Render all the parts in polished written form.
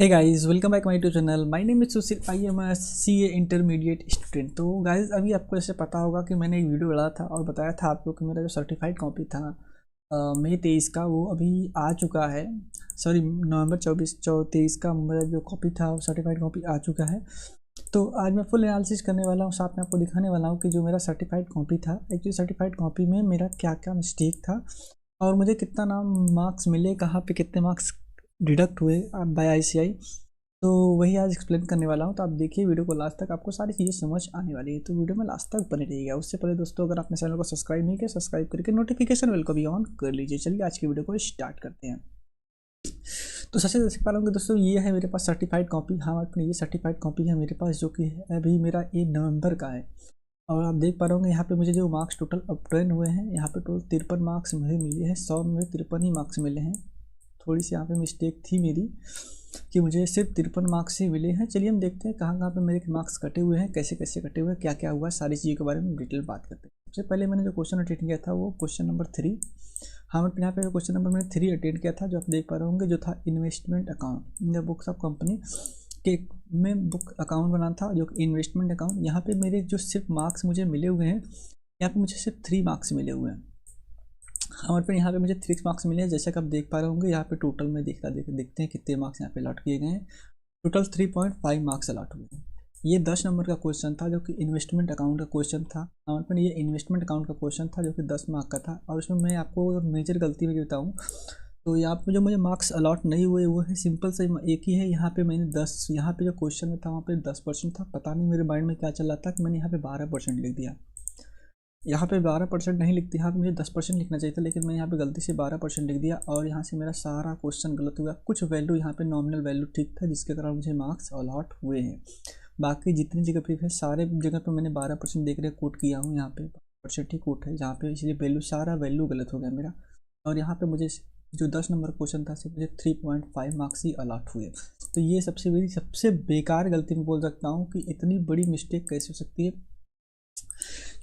Hey guys, welcome back my YouTube channel. My name is Sushil. I am a CA intermediate student. तो guys, अभी आपको ऐसे पता होगा कि मैंने एक वीडियो डाला था और बताया था आपको कि मेरा जो सर्टिफाइड कॉपी था मई 23 का, वो अभी आ चुका है। सॉरी, नवंबर 23 का मेरा जो कॉपी था वो सर्टिफाइड कॉपी आ चुका है। तो आज मैं फुल एनालिसिस करने वाला हूँ, साथ में आपको दिखाने वाला हूँ कि जो मेरा सर्टिफाइड कॉपी था, एक्चुअली सर्टिफाइड कॉपी में मेरा क्या क्या मिस्टेक था और मुझे कितना नाम मार्क्स मिले, कहाँ पे कितने मार्क्स डिडक्ट हुए बाय आईसीआई। तो वही आज एक्सप्लेन करने वाला हूँ। तो आप देखिए वीडियो को लास्ट तक, आपको सारी चीज़ें समझ आने वाली है। तो वीडियो में लास्ट तक बने रहिएगा। उससे पहले दोस्तों, अगर आपने चैनल को सब्सक्राइब नहीं किया, सब्सक्राइब करके नोटिफिकेशन बेल को भी ऑन कर लीजिए। चलिए आज की वीडियो को स्टार्ट करते हैं। तो सबसे देख पा रहा हूँ कि दोस्तों ये है मेरे पास सर्टिफाइड कॉपी। हाँ, अपनी ये सर्टिफाइड कॉपी है मेरे पास, जो कि अभी मेरा 1 नवंबर का है। और आप देख पा रहे होंगे यहाँ पे मुझे जो मार्क्स टोटल अपटेन हुए हैं, यहाँ पे टोटल 53 मार्क्स मुझे मिले हैं। 100 में 53 ही मार्क्स मिले हैं। थोड़ी सी यहाँ पे मिस्टेक थी मेरी कि मुझे सिर्फ 53 मार्क्स ही मिले हैं। चलिए हम देखते हैं कहाँ कहाँ पे मेरे मार्क्स कटे हुए हैं, कैसे कैसे कटे हुए हैं, क्या क्या हुआ, सारी चीज़ों के बारे में डिटेल बात करते हैं। सबसे पहले मैंने जो क्वेश्चन अटेंड किया था वो क्वेश्चन नंबर 3। हाँ, यहाँ पे जो क्वेश्चन नंबर मैंने 3 अटेंड किया था, जो आप देख पा रहे होंगे, जो था investment account in the books of company के में बुक अकाउंट बना था, जो कि इन्वेस्टमेंट अकाउंट। यहाँ पे मेरे जो सिर्फ मार्क्स मुझे मिले हुए हैं, यहाँ पे मुझे सिर्फ 3 मार्क्स मिले हुए हैं। हमारे पे यहाँ पे मुझे 3 मार्क्स मिले हैं। जैसे कि आप देख पा रहे होंगे, यहाँ पे टोटल में देखते हैं कितने मार्क्स यहाँ पे अलॉट किए गए हैं। टोटल 3.5 मार्क्स अलॉट हुए हैं। ये 10 नंबर का क्वेश्चन था, जो कि इन्वेस्टमेंट अकाउंट का क्वेश्चन था। हमारे पे ये इन्वेस्टमेंट अकाउंट का क्वेश्चन था, जो कि 10 मार्क का था। और इसमें मैं आपको मेजर गलती में बताऊँ तो यहाँ पे जो मुझे मार्क्स अलॉट नहीं हुए वो है सिंपल से एक ही है। यहाँ पे मैंने 10, यहाँ पे जो क्वेश्चन में था वहाँ पे 10% था। पता नहीं मेरे माइंड में क्या चल रहा था कि मैंने यहाँ पे 12% लिख दिया। यहाँ पे 12% नहीं लिखती, यहाँ पे मुझे 10% लिखना चाहिए था, लेकिन मैं यहाँ पे गलती से 12% लिख दिया और यहाँ से मेरा सारा क्वेश्चन गलत हुआ। कुछ वैल्यू यहाँ पे नॉमिनल वैल्यू ठीक था, जिसके कारण मुझे मार्क्स अलॉट हुए हैं। बाकी जितनी जगह पे है, सारे जगह पे मैंने 12% देख रहे कोट किया हूँ। यहाँ पे 12% ही कोट है जहाँ पे, इसलिए वैल्यू सारा वैल्यू गलत हो गया मेरा। और यहाँ पे मुझे जो 10 नंबर क्वेश्चन था, सिर्फ मुझे 3.5 मार्क्स ही अलॉट हुए। तो ये सबसे बेकार गलती मैं बोल सकता हूँ कि इतनी बड़ी मिस्टेक कैसे हो सकती है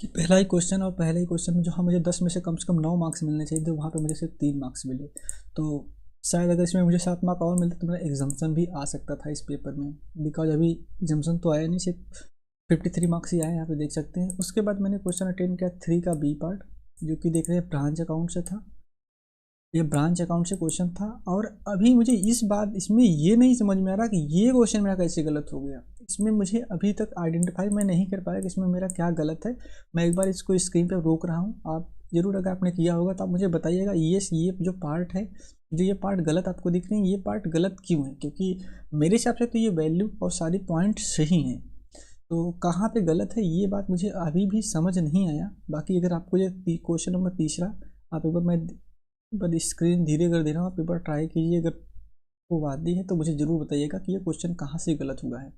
कि पहला ही क्वेश्चन और पहले ही क्वेश्चन में जो हाँ मुझे 10 में से कम 9 मार्क्स मिलने चाहिए थे, वहाँ पे मुझे सिर्फ 3 मार्क्स मिले। तो शायद अगर इसमें मुझे 7 मार्क और मिलते तो मेरा एग्जाम्सन भी आ सकता था इस पेपर में। बिकॉज अभी एग्जाम्सन तो आया नहीं, सिर्फ 53 मार्क्स ही आए, यहाँ पे देख सकते हैं। उसके बाद मैंने क्वेश्चन अटेंड किया 3 का बी पार्ट, जो कि देख रहे हैं ब्रांच अकाउंट से था। ये ब्रांच अकाउंट से क्वेश्चन था। और अभी मुझे इस बात इसमें ये नहीं समझ में आ रहा कि ये क्वेश्चन मेरा कैसे गलत हो गया। इसमें मुझे अभी तक आइडेंटिफाई मैं नहीं कर पाया कि इसमें मेरा क्या गलत है। मैं एक बार इसको स्क्रीन पे रोक रहा हूँ, आप जरूर अगर आपने किया होगा तो आप मुझे बताइएगा ये जो पार्ट है, जो ये पार्ट गलत आपको दिख रहे हैं, ये पार्ट गलत क्यों है। क्योंकि मेरे हिसाब से तो ये वैल्यू और सारी पॉइंट सही हैं, तो कहाँ पे गलत है ये बात मुझे अभी भी समझ नहीं आया। बाकी अगर आपको ये क्वेश्चन नंबर 3 आप एक बार, मैं पर स्क्रीन धीरे कर दे रहा हूँ, आप एक बार ट्राई कीजिए। अगर वो वादी है तो मुझे ज़रूर बताइएगा कि ये क्वेश्चन कहाँ से गलत हुआ है।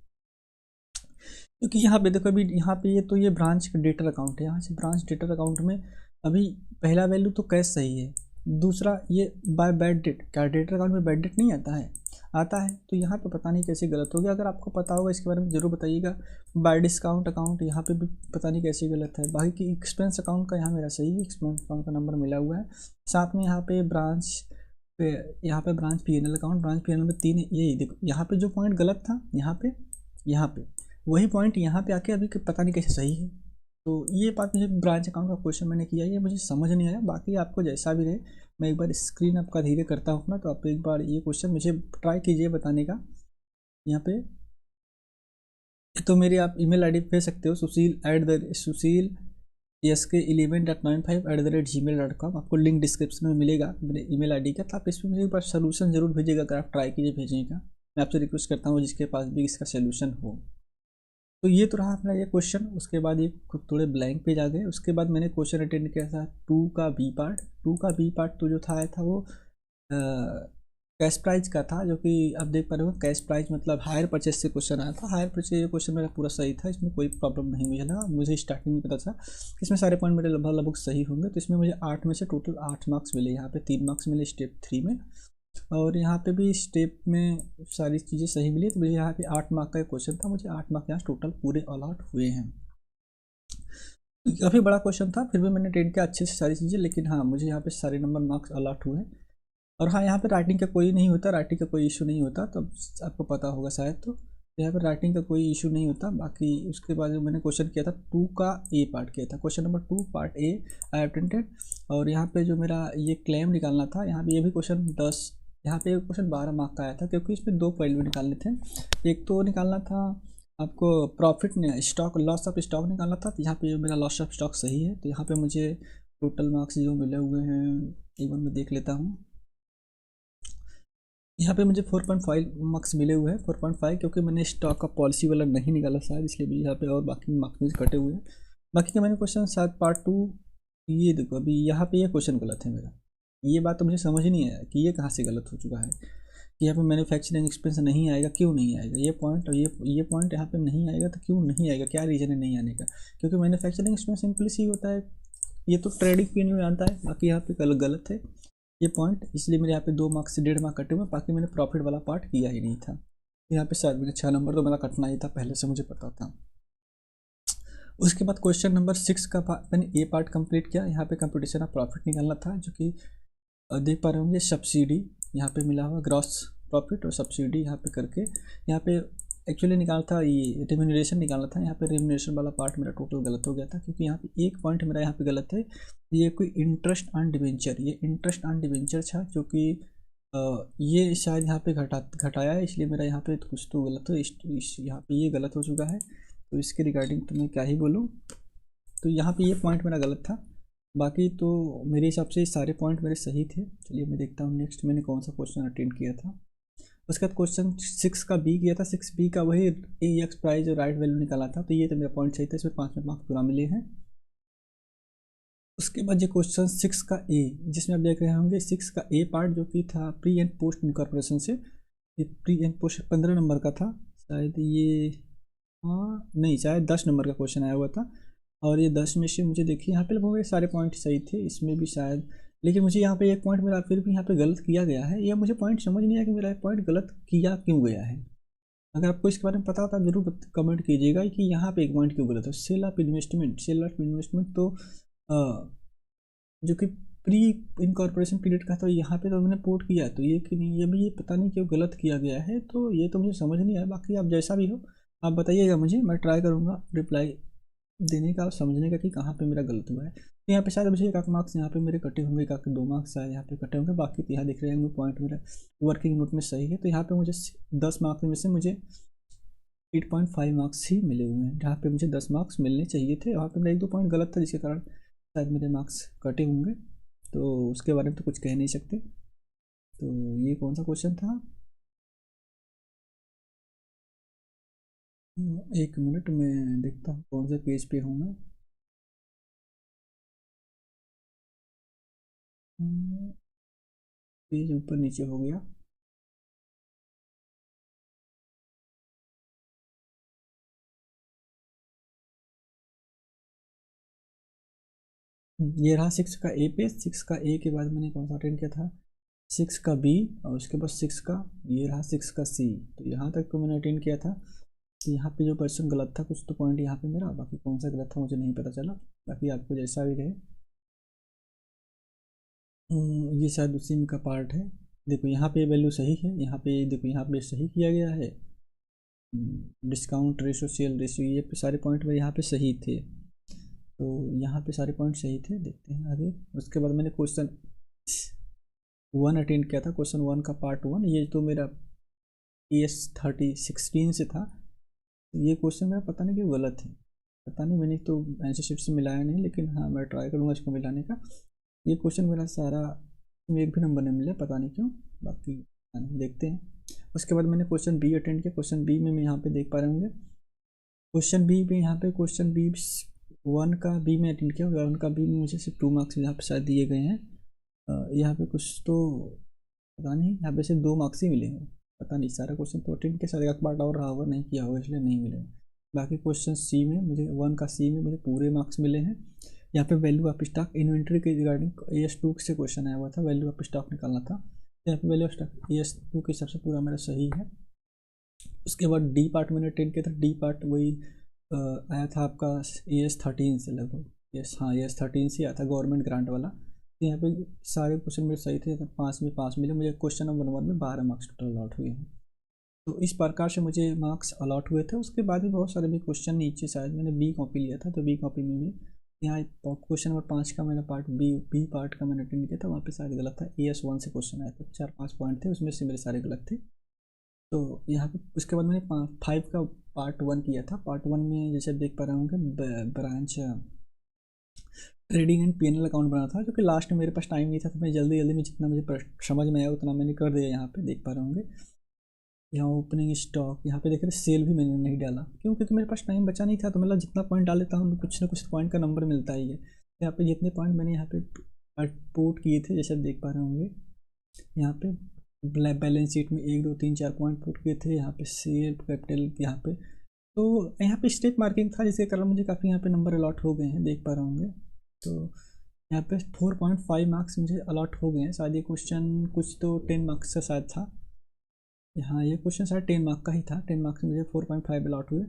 क्योंकि यहाँ पे देखो, अभी यहाँ पे ये ब्रांच डेटर अकाउंट है। यहाँ से ब्रांच डेटर अकाउंट में अभी पहला वैल्यू तो कैश सही है, दूसरा ये बाय बैड डेट, क्या डेटर अकाउंट में बैड डेट नहीं आता है? आता है। तो यहाँ पे पता नहीं कैसे गलत हो गया। अगर आपको पता होगा इसके बारे में ज़रूर बताइएगा। बाय डिस्काउंट अकाउंट यहाँ पे भी पता नहीं कैसे गलत है। बाकी की एक्सपेंस अकाउंट का यहाँ मेरा सही है, एक्सपेंस अकाउंट का नंबर मिला हुआ है। साथ में यहाँ पे branch PNL account, branch PNL में 3, यही देखो यहाँ पे जो पॉइंट गलत था, यहाँ पे वही पॉइंट यहाँ पे आके अभी पता नहीं कैसे सही है। तो ये बात मुझे ब्रांच अकाउंट का क्वेश्चन मैंने किया, ये मुझे समझ नहीं आया। बाकी आपको जैसा भी रहे, मैं एक बार स्क्रीन आपका धीरे करता हूँ ना, तो आप एक बार ये क्वेश्चन मुझे ट्राई कीजिए बताने का। यहाँ पे तो मेरी आप ईमेल आईडी भेज सकते हो, सुशील SK11.95@gmail.com। आपको लिंक डिस्क्रिप्शन में मिलेगा मेरे ईमेल आईडी का। तो आप इसमें मुझे एक बार सोल्यूशन जरूर भेजिएगा, अगर आप ट्राई कीजिए भेजने का। मैं आपसे रिक्वेस्ट करता हूँ जिसके पास भी इसका सोल्यूशन हो। तो ये तो रहा अपना ये क्वेश्चन। उसके बाद ये खुद थोड़े ब्लैंक पेज आ गए। उसके बाद मैंने क्वेश्चन अटेंड किया था 2 का बी पार्ट। 2 का बी पार्ट तो जो था आया था वो कैश प्राइस का था, जो कि आप देख पा रहे हो कैश प्राइस मतलब हायर परचेज से क्वेश्चन आया था। हायर परचेज ये क्वेश्चन मेरा पूरा सही था, इसमें कोई प्रॉब्लम नहीं मुझे लगा। मुझे स्टार्टिंग में पता था कि इसमें सारे पॉइंट मेरे लगभग सही होंगे। तो इसमें मुझे 8 में से टोटल 8 मार्क्स मिले। यहाँ पे 3 मार्क्स मिले स्टेप 3 में, और यहाँ पे भी स्टेप में सारी चीज़ें सही मिली। तो मुझे यहाँ पे 8 मार्क का क्वेश्चन था, मुझे 8 मार्क यहाँ टोटल पूरे अलॉट हुए हैं। काफ़ी बड़ा क्वेश्चन था, फिर भी मैंने अटेंड किया अच्छे से सारी चीज़ें। लेकिन हाँ, मुझे यहाँ पे सारे नंबर मार्क्स अलॉट हुए हैं। और हाँ, यहाँ पे राइटिंग का कोई नहीं होता, राइटिंग का कोई इशू नहीं होता, तो आपको पता होगा शायद। तो यहाँ पे राइटिंग का कोई इशू नहीं होता। बाकी उसके बाद जो मैंने क्वेश्चन किया था 2 का ए पार्ट किया था, question number 2 part A I attempted. और यहाँ पे जो मेरा ये क्लेम निकालना था, यहाँ पे ये भी क्वेश्चन 10, यहाँ पे क्वेश्चन 12 मार्क का आया था, क्योंकि इसमें 2 वैल्यू निकालने थे। एक तो निकालना था आपको प्रॉफिट ने स्टॉक लॉस ऑफ स्टॉक निकालना था, तो यहाँ पे मेरा लॉस ऑफ स्टॉक सही है, तो यहाँ पे मुझे टोटल मार्क्स जो मिले हुए हैं एक बार मैं देख लेता हूँ। यहाँ पे मुझे 4.5 मार्क्स मिले हुए हैं, 4.5, क्योंकि मैंने स्टॉक का पॉलिसी वाला नहीं निकाला शायद, इसलिए भी यहाँ पे और बाकी मार्क्स मुझे कटे हुए हैं। बाकी का मैंने क्वेश्चन शायद पार्ट 2, ये देखो अभी यहाँ पे ये क्वेश्चन गलत है मेरा। ये बात तो मुझे समझ नहीं आया कि ये कहाँ से गलत हो चुका है कि यहाँ पे मैन्युफैक्चरिंग एक्सपेंस नहीं आएगा, क्यों नहीं आएगा ये पॉइंट, और ये पॉइंट यहाँ पे नहीं आएगा, तो क्यों नहीं आएगा, क्या रीज़न है नहीं आने का? क्योंकि मैन्युफैक्चरिंग एक्सपेंस सिंपली सी होता है, ये तो ट्रेडिंग पीरियड में आता है। बाकी यहाँ पे गलत है ये पॉइंट, इसलिए मेरे यहाँ पे 2 मार्क्स से 1.5 मार्क कटे हुए। बाकी मैंने प्रॉफिट वाला पार्ट किया ही नहीं था, यहाँ पे शायद मेरे 6 नंबर तो मेरा कटना ही था, पहले से मुझे पता था। उसके बाद क्वेश्चन नंबर 6 का मैंने ए पार्ट कंप्लीट किया। यहाँ पे कंप्यूटेशन ऑफ प्रॉफिट निकालना था, जो कि देख पा रहे होंगे सब्सिडी यहाँ पे मिला हुआ, ग्रॉस प्रॉफिट और सब्सिडी यहाँ पे करके यहाँ पे एक्चुअली निकालना था, ये रेम्यूनरेशन निकालना था। यहाँ पे रेम्यूनरेशन वाला पार्ट मेरा टोटल गलत हो गया था, क्योंकि यहाँ पे एक पॉइंट मेरा यहाँ पे गलत है, ये कोई इंटरेस्ट ऑन डिवेंचर, ये इंटरेस्ट ऑन डिवेंचर था, जो कि ये शायद यहाँ पे घटाया है, इसलिए मेरा यहाँ पे कुछ तो गलत हो, यहाँ पे ये गलत हो चुका है। तो इसके रिगार्डिंग तो मैं क्या ही बोलूँ, तो यहाँ पे ये पॉइंट मेरा गलत था। बाकी तो मेरे हिसाब से सारे पॉइंट मेरे सही थे। चलिए मैं देखता हूँ नेक्स्ट मैंने कौन सा क्वेश्चन अटेंड किया था। उसके बाद क्वेश्चन 6 का बी किया था, 6B का वही AX प्राइस और राइट वैल्यू निकाला था, तो ये तो मेरा पॉइंट सही था, इसमें 5 मार्क्स पूरा मिले हैं। उसके बाद ये क्वेश्चन 6 का ए, जिसमें आप देख रहे होंगे 6 का ए पार्ट, जो कि था प्री एंड पोस्ट इनकॉर्पोरेशन से। ये प्री एंड पोस्ट 15 नंबर का था शायद, ये हाँ नहीं शायद 10 नंबर का क्वेश्चन आया हुआ था। और ये 10 में से मुझे देखिए यहाँ पे लगभग सारे पॉइंट सही थे, इसमें भी शायद, लेकिन मुझे यहाँ पे एक पॉइंट मेरा फिर भी यहाँ पे गलत किया गया है। यह मुझे पॉइंट समझ नहीं आया कि मेरा पॉइंट गलत किया क्यों गया है। अगर आपको इसके बारे में पता होता है जरूर कमेंट कीजिएगा कि यहाँ पे एक पॉइंट क्यों गलत है। सेल ऑफ इन्वेस्टमेंट तो जो कि प्री इनकॉर्पोरेशन पीरियड का, तो यहाँ पे तो मैंने पोर्ट किया, तो ये कि नहीं, ये भी ये पता नहीं क्यों गलत किया गया है, तो ये तो मुझे समझ नहीं आया। बाकी आप जैसा भी हो आप बताइएगा मुझे, मैं ट्राई करूँगा रिप्लाई देने का और समझने का कि कहाँ पे मेरा गलत हुआ है। तो यहाँ पे शायद मुझे 1 मार्क्स यहाँ पे मेरे कटे होंगे, 2 मार्क्स शायद यहाँ पे कटे होंगे। बाकी तो यहाँ दिख रहे होंगे पॉइंट मेरा वर्किंग नोट में सही है। तो यहाँ पे मुझे 10 मार्क्स में से मुझे 8.5 मार्क्स ही मिले हुए हैं, जहाँ पे मुझे 10 मार्क्स मिलने चाहिए थे। वहाँ पे मेरा 1-2 पॉइंट गलत था, जिसके कारण शायद मेरे मार्क्स कटे होंगे, तो उसके बारे में तो कुछ कह नहीं सकते। तो ये कौन सा क्वेश्चन था, 1 मिनट में देखता हूँ कौन से पेज पे हूँ मैं। पेज ऊपर नीचे हो गया। ये रहा 6 का ए पे। 6 का ए के बाद मैंने कौन सा अटेंड किया था, 6 का बी, और उसके बाद 6 का, ये रहा 6 का सी। तो यहाँ तक तो मैंने अटेंड किया था। तो यहाँ पे जो क्वेश्चन गलत था कुछ तो पॉइंट यहाँ पे मेरा, बाकी कौन सा गलत था मुझे नहीं पता चला। बाकी आपको जैसा भी रहे, ये शायद उसी में का पार्ट है। देखो यहाँ पे वैल्यू सही है, यहाँ पे देखो यहाँ पे सही किया गया है, डिस्काउंट रेशो, सेल रेशो, ये सारे पॉइंट में यहाँ पे सही थे। तो यहाँ पे सारे पॉइंट सही थे, देखते हैं आगे। उसके बाद मैंने क्वेश्चन 1 अटेंड किया था, क्वेश्चन 1 का पार्ट 1, ये तो मेरा AS3016 से था। ये क्वेश्चन मेरा पता नहीं क्यों गलत है, पता नहीं, मैंने तो आंसर शीट से मिलाया नहीं, लेकिन हाँ मैं ट्राई करूँगा इसको मिलाने का। ये क्वेश्चन मेरा सारा एक भी नंबर नहीं मिला, पता नहीं क्यों, बाकी देखते हैं। उसके बाद मैंने क्वेश्चन बी अटेंड किया। क्वेश्चन बी में मैं यहाँ पे देख पा रहे होंगे, क्वेश्चन बी में यहाँ पे क्वेश्चन बी 1 का बी में अटेंड किया। 1 का बी में मुझे सिर्फ 2 मार्क्स यहाँ पे शायद दिए गए हैं। यहाँ पे कुछ तो पता नहीं, यहाँ पे सिर्फ 2 मार्क्स ही मिले हैं, पता नहीं। सारा क्वेश्चन तो अटेंड के साथ एक पार्ट और रहा होगा, नहीं किया होगा, इसलिए नहीं मिले। बाकी क्वेश्चन सी में मुझे 1 का सी में मुझे पूरे मार्क्स मिले हैं। यहाँ पे वैल्यू ऑफ स्टॉक इन्वेंट्री के रिगार्डिंग AS2 से क्वेश्चन आया हुआ था, वैल्यू ऑफ स्टॉक निकालना था। यहाँ पे वैल्यू ऑफ स्टॉक AS2 के हिसाब से पूरा मेरा सही है। उसके बाद डी पार्ट मैंने अटेंड किया था। डी पार्ट वही आया था आपका AS13 से लगभग, यस हाँ AS13 से आया था, गवर्नमेंट ग्रांट वाला। तो यहाँ पे सारे क्वेश्चन मेरे सही थे, तो 5 में 5 मिले मुझे। क्वेश्चन नंबर 1 में 12 मार्क्स टोटल अलॉट हुए हैं। तो इस प्रकार से मुझे मार्क्स अलॉट हुए थे। उसके बाद भी बहुत सारे भी क्वेश्चन नीचे, शायद मैंने बी कॉपी लिया था, तो बी कॉपी में भी यहाँ क्वेश्चन नंबर 5 का मैंने पार्ट बी पार्ट का मैंने अटेंड किया था, वहाँ पे शायद गलत था। AS1 से क्वेश्चन आया था, 4-5 पॉइंट थे, उसमें से मेरे सारे गलत थे। तो यहाँ पे उसके बाद मैंने 5 का पार्ट 1 किया था। पार्ट 1 में जैसे देख पा रहे होंगे branch trading and PNL account बना था, जो कि लास्ट में मेरे पास टाइम नहीं था, तो मैं जल्दी जल्दी में जितना मुझे समझ में आया उतना मैंने कर दिया। यहाँ पे देख पा रहे होंगे, यहाँ ओपनिंग स्टॉक, यहाँ पे देख रहे सेल भी मैंने नहीं डाला, क्योंकि मेरे पास टाइम बचा नहीं था। तो मतलब जितना पॉइंट डाल लेता हूँ कुछ ना कुछ पॉइंट का नंबर मिलता ही है। यहाँ पे जितने पॉइंट मैंने यहाँ पे पुट किए थे, जैसे आप देख पा रहे होंगे, यहाँ पे बैलेंस शीट में 1 2 3 4 पॉइंट पुट किए थे। यहाँ पे शेयर कैपिटल यहाँ पे, तो यहाँ पे स्टेप मार्किंग था, जिसके कारण मुझे काफ़ी यहाँ पे नंबर अलॉट हो गए हैं, देख पा रहे होंगे। तो यहाँ पे 4.5 मार्क्स मुझे अलॉट हो गए हैं। शायद ये क्वेश्चन कुछ तो 10 मार्क्स का शायद था। हाँ, ये क्वेश्चन शायद 10 मार्क का ही था। 10 मार्क्स में मुझे 4.5 अलॉट हुए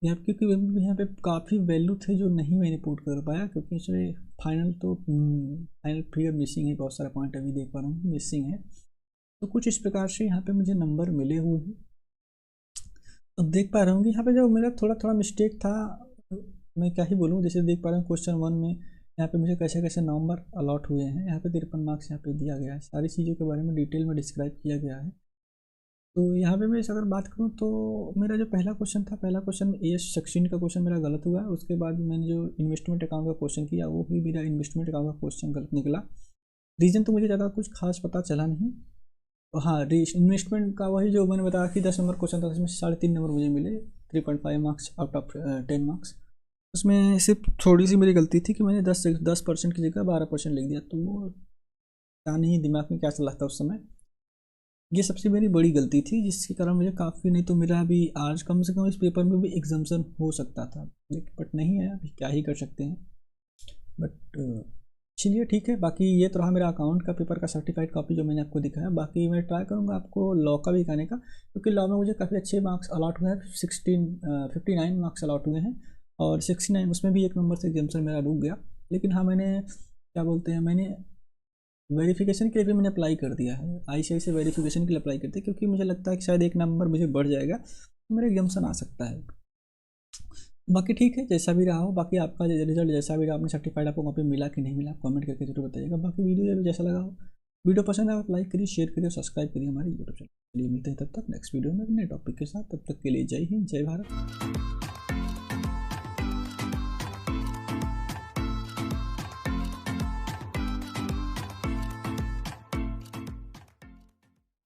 यहाँ, क्योंकि यहाँ पे काफ़ी वैल्यू थे जो नहीं मैंने पुट कर पाया, क्योंकि इसमें फाइनल फिगर मिसिंग है, बहुत सारा पॉइंट अभी देख पा रहा हूँ मिसिंग है। तो कुछ इस प्रकार से यहाँ पे मुझे नंबर मिले हुए हैं। अब देख पा रहा हूँ कि यहाँ पे जो मेरा थोड़ा थोड़ा मिस्टेक था, मैं क्या ही बोलूँ। जैसे देख पा रहा हूँ क्वेश्चन 1 में यहाँ पे मुझे कैसे कैसे नंबर अलॉट हुए हैं। यहाँ पे 53 मार्क्स यहाँ पे दिया गया है, सारी चीज़ों के बारे में डिटेल में डिस्क्राइब किया गया है। तो यहाँ पे मैं अगर बात करूँ तो मेरा जो पहला क्वेश्चन था, पहला क्वेश्चन AS16 का क्वेश्चन मेरा गलत हुआ। उसके बाद मैंने जो इन्वेस्टमेंट अकाउंट का क्वेश्चन किया, वो भी मेरा इन्वेस्टमेंट अकाउंट का क्वेश्चन गलत निकला। रीज़न तो मुझे ज़्यादा कुछ खास पता चला नहीं। तो हाँ, इन्वेस्टमेंट का वही जो मैंने बताया कि 10 नंबर क्वेश्चन था, उसमें 3.5 नंबर मुझे मिले, 3.5 मार्क्स आउट ऑफ 10 मार्क्स। उसमें सिर्फ थोड़ी सी मेरी गलती थी कि मैंने 10% की जगह 12% लिख दिया। तो वो क्या नहीं दिमाग में क्या चल रहा था उस समय, ये सबसे मेरी बड़ी गलती थी, जिसके कारण मुझे काफ़ी, नहीं तो मेरा अभी आज कम से कम इस पेपर में भी एग्जाम्शन हो सकता था, बट नहीं है। अभी क्या ही कर सकते हैं। बट चलिए ठीक है। बाकी ये तो रहा मेरा अकाउंट का पेपर का सर्टिफाइड कॉपी जो मैंने आपको दिखाया। बाकी मैं ट्राई करूँगा आपको लॉ का भी दिखाने का, क्योंकि लॉ में मुझे काफ़ी अच्छे मार्क्स अलॉट हुए हैं। 59 मार्क्स अलॉट हुए हैं, और 69 उसमें भी 1 नंबर से एग्जाम्शन मेरा रुक गया। लेकिन हाँ, मैंने क्या बोलते हैं, मैंने वेरिफिकेशन के लिए भी मैंने अप्लाई कर दिया है, ICICI वेरिफिकेशन के लिए अप्लाई करते, क्योंकि मुझे लगता है कि शायद 1 नंबर मुझे बढ़ जाएगा, तो मेरा एग्जाम्शन आ सकता है। बाकी ठीक है, जैसा भी रहा हो। बाकी आपका रिजल्ट जैसा भी रहा, आपने सर्टिफाइड आपको वहाँ पे मिला कि नहीं मिला, आप कमेंट करके जरूर बताइएगा। बाकी वीडियो भी जैसा लगा हो, वीडियो पसंद आए आप लाइक करिए, शेयर करिए, सब्सक्राइब करिए हमारे यूट्यूब चैनल। चलिए मिलते हैं तब तक नेक्स्ट वीडियो में नए टॉपिक के साथ। तब तक के लिए जय हिंद, जय भारत।